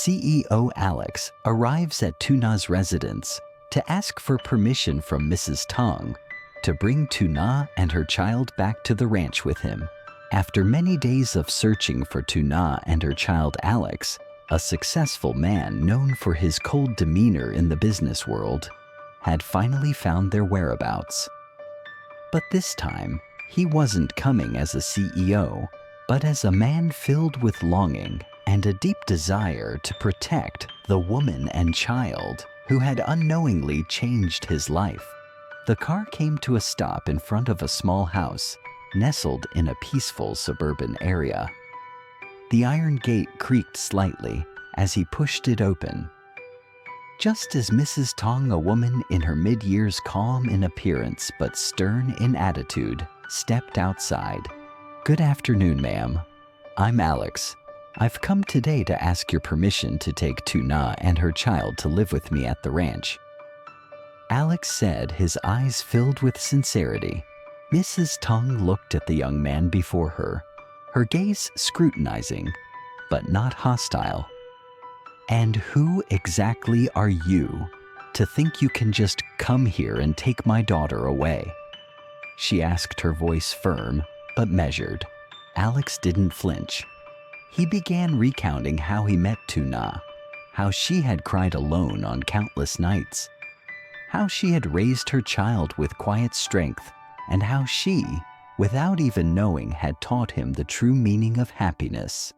CEO Alex arrives at Tng Na's residence to ask for permission from Mrs. Tăng to bring Tng Na and her child back to the ranch with him. After many days of searching for Tng Na and her child Alex, a successful man known for his cold demeanor in the business world, had finally found their whereabouts. But this time, he wasn't coming as a CEO, but as a man filled with longing and a deep desire to protect the woman and child who had unknowingly changed his life. The car came to a stop in front of a small house nestled in a peaceful suburban area. The iron gate creaked slightly as he pushed it open. Just as Mrs. Tăng, a woman in her mid-years, calm in appearance but stern in attitude, stepped outside. "Good afternoon, ma'am. I'm Alex. I've come today to ask your permission to take Tng Na and her child to live with me at the ranch." Alex said, his eyes filled with sincerity. Mrs. Tăng looked at the young man before her, her gaze scrutinizing, but not hostile. "And who exactly are you to think you can just come here and take my daughter away?" she asked, her voice firm but measured. Alex didn't flinch. He began recounting how he met Tng Na, how she had cried alone on countless nights, how she had raised her child with quiet strength, and how she, without even knowing, had taught him the true meaning of happiness.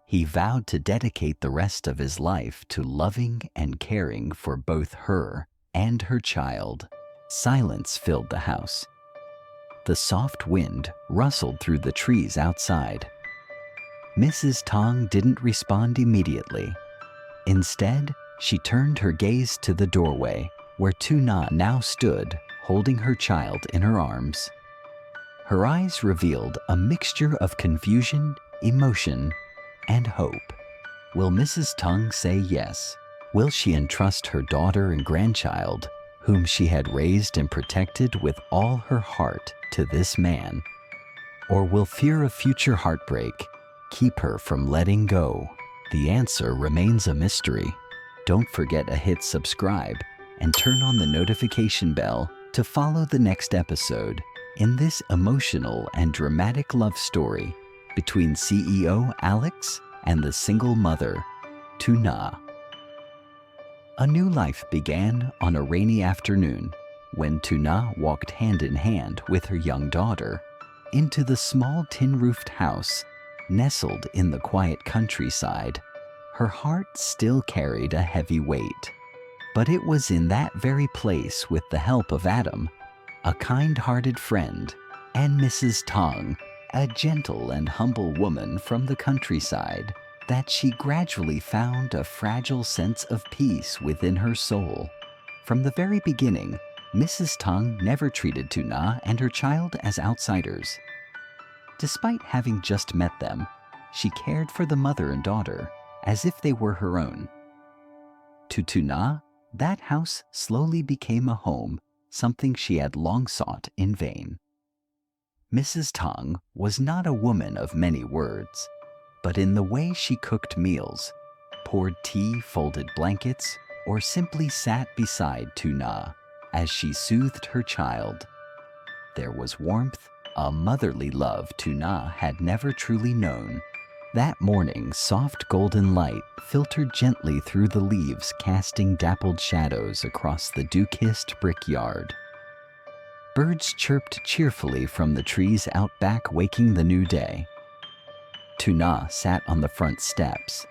He vowed to dedicate the rest of his life to loving and caring for both her and her child. Silence filled the house. The soft wind rustled through the trees outside. Mrs. Tăng didn't respond immediately. Instead, she turned her gaze to the doorway, where Tng Na now stood, holding her child in her arms. Her eyes revealed a mixture of confusion, emotion, and hope. Will Mrs. Tăng say yes? Will she entrust her daughter and grandchild, whom she had raised and protected with all her heart, to this man? Or will fear of future heartbreak keep her from letting go? The answer remains a mystery. Don't forget to hit subscribe and turn on the notification bell to follow the next episode in this emotional and dramatic love story between CEO Alex and the single mother, Tng Na. A new life began on a rainy afternoon when Tng Na walked hand in hand with her young daughter into the small tin-roofed house nestled in the quiet countryside. Her heart still carried a heavy weight. But it was in that very place, with the help of Adam, a kind-hearted friend, and Mrs. Tăng, a gentle and humble woman from the countryside, that she gradually found a fragile sense of peace within her soul. From the very beginning, Mrs. Tăng never treated Tng Na and her child as outsiders. Despite having just met them, she cared for the mother and daughter as if they were her own. To Tng Na, that house slowly became a home, something she had long sought in vain. Mrs. Tăng was not a woman of many words, but in the way she cooked meals, poured tea, folded blankets, or simply sat beside Tng Na as she soothed her child, there was warmth, a motherly love Tng Na had never truly known. That morning, soft golden light filtered gently through the leaves, casting dappled shadows across the dew-kissed brick yard. Birds chirped cheerfully from the trees out back, waking the new day. Tng Na sat on the front steps,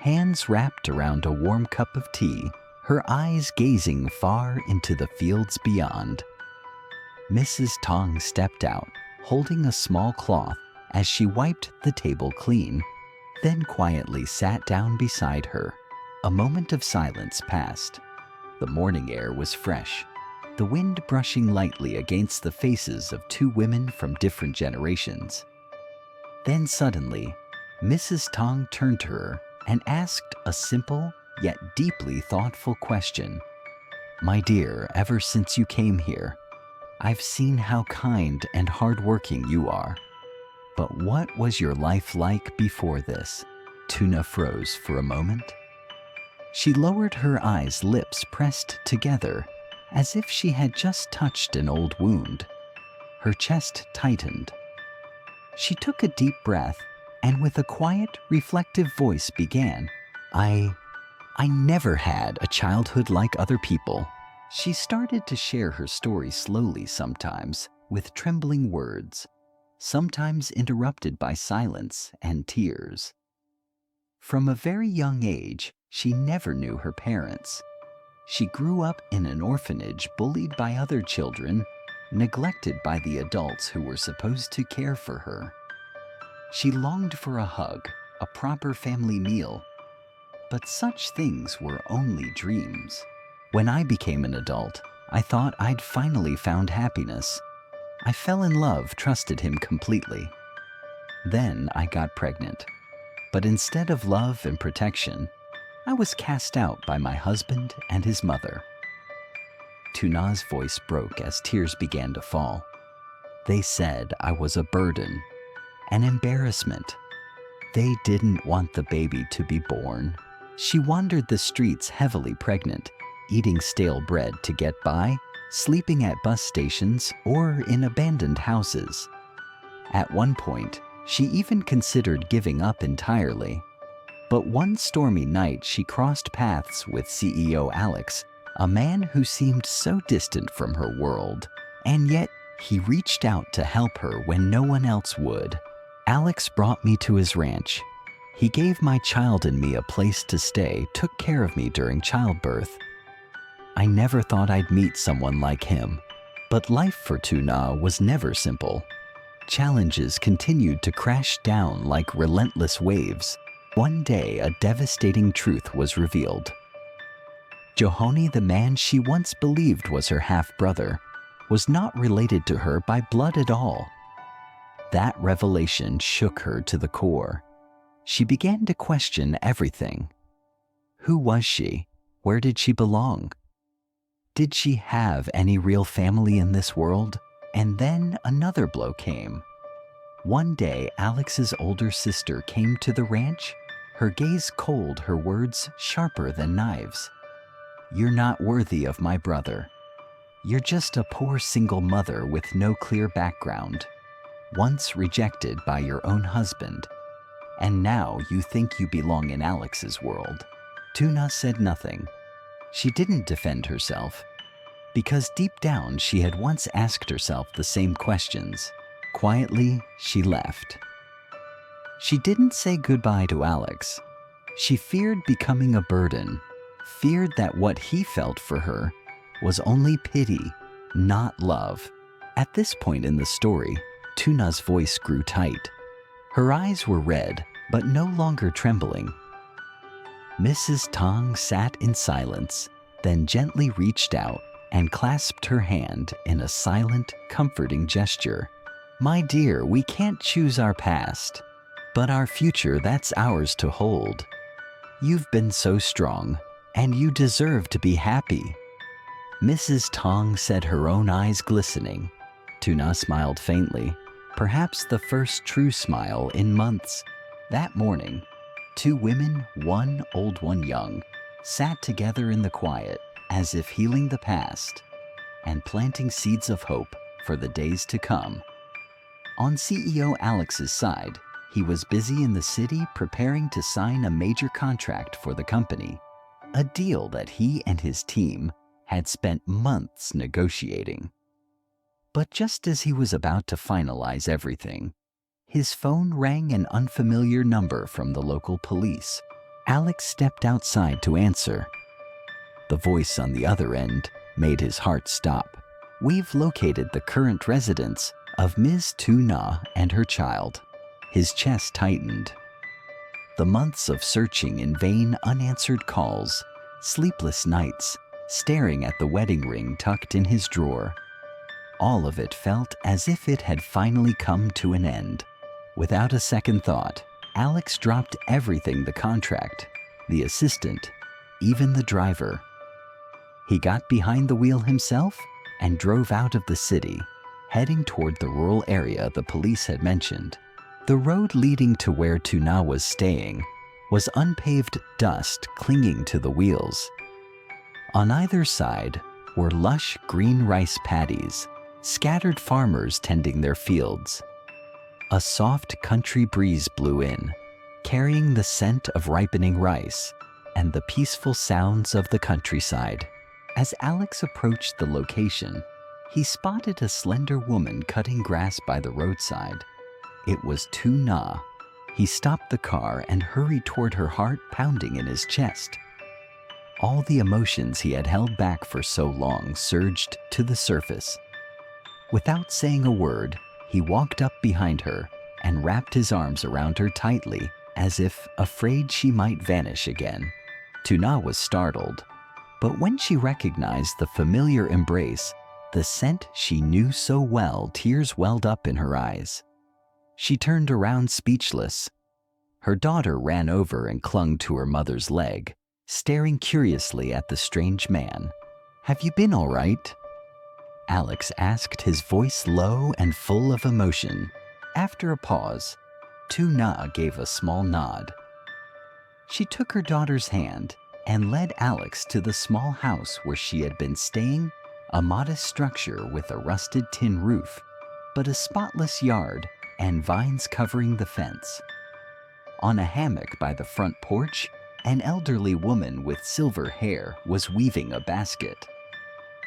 hands wrapped around a warm cup of tea, her eyes gazing far into the fields beyond. Mrs. Tăng stepped out, holding a small cloth as she wiped the table clean, then quietly sat down beside her. A moment of silence passed. The morning air was fresh, the wind brushing lightly against the faces of two women from different generations. Then suddenly, Mrs. Tăng turned to her and asked a simple yet deeply thoughtful question. "My dear, ever since you came here, I've seen how kind and hardworking you are. But what was your life like before this? Tung Na froze for a moment. She lowered her eyes, lips pressed together, as if she had just touched an old wound. Her chest tightened. She took a deep breath and with a quiet, reflective voice began, I never had a childhood like other people. She started to share her story slowly sometimes, with trembling words, sometimes interrupted by silence and tears. From a very young age, she never knew her parents. She grew up in an orphanage, bullied by other children, neglected by the adults who were supposed to care for her. She longed for a hug, a proper family meal, but such things were only dreams. When I became an adult, I thought I'd finally found happiness. I fell in love, trusted him completely. Then I got pregnant. But instead of love and protection, I was cast out by my husband and his mother. Tung Na's voice broke as tears began to fall. They said I was a burden, an embarrassment. They didn't want the baby to be born. She wandered the streets heavily pregnant, eating stale bread to get by, sleeping at bus stations or in abandoned houses. At one point, she even considered giving up entirely. But one stormy night, she crossed paths with CEO Alex, a man who seemed so distant from her world, and yet he reached out to help her when no one else would. Alex brought me to his ranch. He gave my child and me a place to stay, took care of me during childbirth. I never thought I'd meet someone like him, but life for Tung Na was never simple. Challenges continued to crash down like relentless waves. One day, a devastating truth was revealed. Johoni, the man she once believed was her half-brother, was not related to her by blood at all. That revelation shook her to the core. She began to question everything. Who was she? Where did she belong? Did she have any real family in this world? And then another blow came. One day, Alex's older sister came to the ranch, her gaze cold, her words sharper than knives. You're not worthy of my brother. You're just a poor single mother with no clear background, once rejected by your own husband, and now you think you belong in Alex's world. Tung Na said nothing. She didn't defend herself, because deep down she had once asked herself the same questions. Quietly, she left. She didn't say goodbye to Alex. She feared becoming a burden, feared that what he felt for her was only pity, not love. At this point in the story, Tung Na's voice grew tight. Her eyes were red, but no longer trembling. Mrs. Tang sat in silence, then gently reached out and clasped her hand in a silent, comforting gesture. My dear, we can't choose our past, but our future, that's ours to hold. You've been so strong, and you deserve to be happy. Mrs. Tang said, her own eyes glistening. Tung Na smiled faintly, perhaps the first true smile in months. That morning, two women, one old, one young, sat together in the quiet, as if healing the past and planting seeds of hope for the days to come. On CEO Alex's side, he was busy in the city preparing to sign a major contract for the company, a deal that he and his team had spent months negotiating. But just as he was about to finalize everything, his phone rang, an unfamiliar number from the local police. Alex stepped outside to answer. The voice on the other end made his heart stop. We've located the current residence of Ms. Tung Na and her child. His chest tightened. The months of searching in vain, unanswered calls, sleepless nights, staring at the wedding ring tucked in his drawer. All of it felt as if it had finally come to an end. Without a second thought, Alex dropped everything, the contract, the assistant, even the driver. He got behind the wheel himself and drove out of the city, heading toward the rural area the police had mentioned. The road leading to where Tung Na was staying was unpaved dust clinging to the wheels. On either side were lush green rice paddies, scattered farmers tending their fields. A soft country breeze blew in, carrying the scent of ripening rice and the peaceful sounds of the countryside. As Alex approached the location, he spotted a slender woman cutting grass by the roadside. It was Tng Na. He stopped the car and hurried toward her, heart pounding in his chest. All the emotions he had held back for so long surged to the surface. Without saying a word, he walked up behind her and wrapped his arms around her tightly, as if afraid she might vanish again. Tng Na was startled, but when she recognized the familiar embrace, the scent she knew so well, tears welled up in her eyes. She turned around speechless. Her daughter ran over and clung to her mother's leg, staring curiously at the strange man. "Have you been all right?" Alex asked, his voice low and full of emotion. After a pause, Tng Na gave a small nod. She took her daughter's hand and led Alex to the small house where she had been staying, a modest structure with a rusted tin roof, but a spotless yard and vines covering the fence. On a hammock by the front porch, an elderly woman with silver hair was weaving a basket.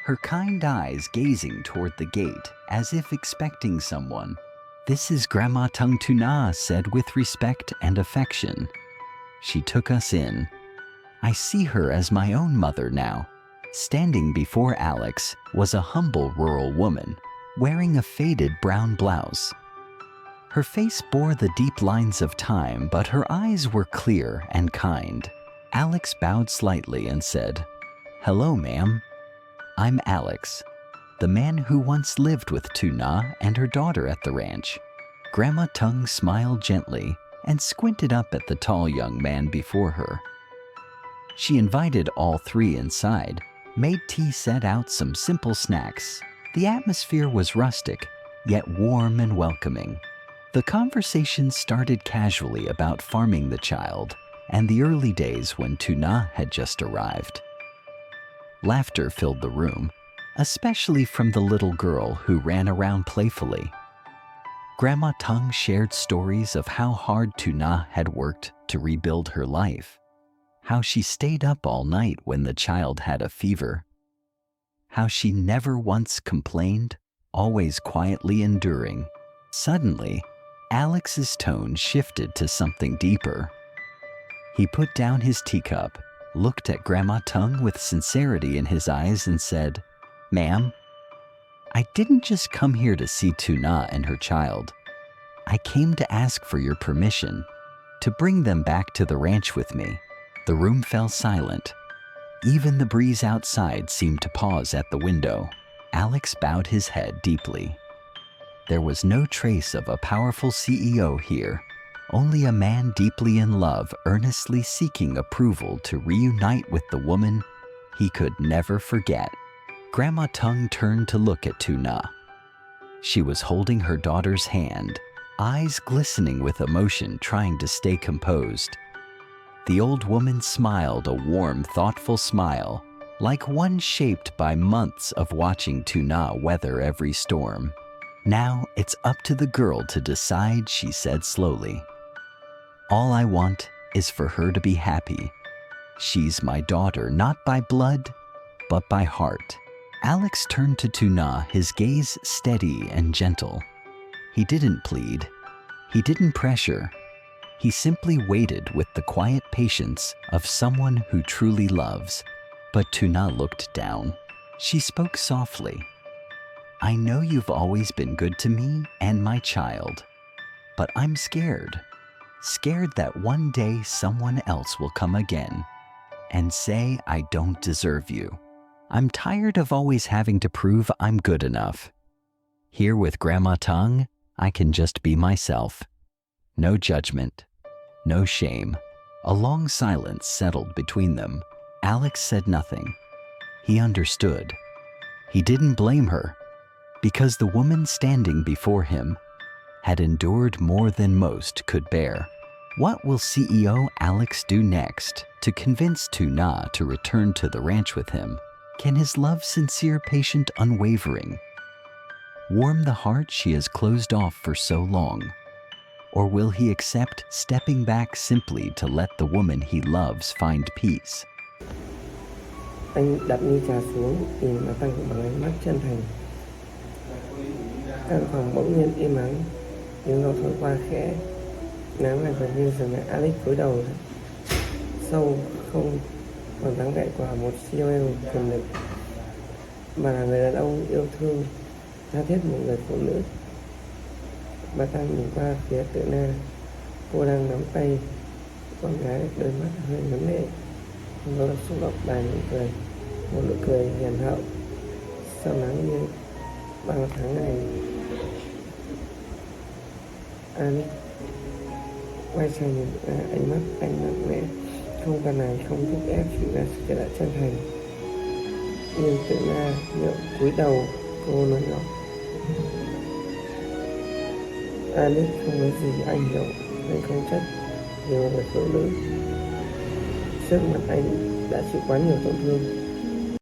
Her kind eyes gazing toward the gate as if expecting someone. "This is Grandma Tng Na," said with respect and affection. She took us in. I see her as my own mother now. Standing before Alex was a humble rural woman, wearing a faded brown blouse. Her face bore the deep lines of time, but her eyes were clear and kind. Alex bowed slightly and said, "Hello, ma'am. I'm Alex, the man who once lived with Tng Na and her daughter at the ranch." Grandma Tng smiled gently and squinted up at the tall young man before her. She invited all three inside, made tea, set out some simple snacks. The atmosphere was rustic, yet warm and welcoming. The conversation started casually about farming the child and the early days when Tng Na had just arrived. Laughter filled the room, especially from the little girl who ran around playfully. Grandma Tng shared stories of how hard Tng Na had worked to rebuild her life, how she stayed up all night when the child had a fever, how she never once complained, always quietly enduring. Suddenly, Alex's tone shifted to something deeper. He put down his teacup, looked at Grandma Tng with sincerity in his eyes and said, "Ma'am, I didn't just come here to see Tng Na and her child. I came to ask for your permission to bring them back to the ranch with me." The room fell silent. Even the breeze outside seemed to pause at the window. Alex bowed his head deeply. There was no trace of a powerful CEO here, only a man deeply in love, earnestly seeking approval to reunite with the woman he could never forget. Grandma Tng turned to look at Tng Na. She was holding her daughter's hand, eyes glistening with emotion, trying to stay composed. The old woman smiled, a warm, thoughtful smile, like one shaped by months of watching Tng Na weather every storm. "Now it's up to the girl to decide," she said slowly. "All I want is for her to be happy. She's my daughter, not by blood, but by heart." Alex turned to Tng Na, his gaze steady and gentle. He didn't plead. He didn't pressure. He simply waited with the quiet patience of someone who truly loves. But Tng Na looked down. She spoke softly. "I know you've always been good to me and my child, but I'm scared. Scared that one day someone else will come again and say I don't deserve you. I'm tired of always having to prove I'm good enough. Here with Grandma Tng, I can just be myself. No judgment, no shame." A long silence settled between them. Alex said nothing. He understood. He didn't blame her, because the woman standing before him had endured more than most could bear. What will CEO Alex do next to convince Tng Na to return to the ranch with him? Can his love sincere, patient, unwavering warm the heart she has closed off for so long? Or will he accept stepping back simply to let the woman he loves find peace? Anh đặt ly trà xuống, nhìn vào Tăng bằng ánh mắt chân thành. Căn phòng bỗng nhiên im ắng, tiếng gió thổi qua khẽ. Nắng lại gần như dừng lại. Alex cúi đầu sâu, không còn dáng vẻ của một CEO quyền lực, mà là người đàn ông yêu thương tha thiết một người phụ nữ. Bà Tăng nhìn qua phía Tng Na, cô đang nắm tay con gái, đôi mắt hơi ngấn lệ. Nó xúc động bà mỉm cười, một nụ cười hiền hậu sau nắng như bao tháng ngày. Alex quay sang nhìn ánh mắt anh mạnh mẽ, không cần này, không thúc ép, chỉ là sự trở lại chân thành. Nhưng Tng Na nhượng cúi đầu, cô nói nhỏ. Alex không nói gì, anh hiểu, anh không trách, vì một người phụ nữ trước mặt anh đã chịu quá nhiều tổn thương.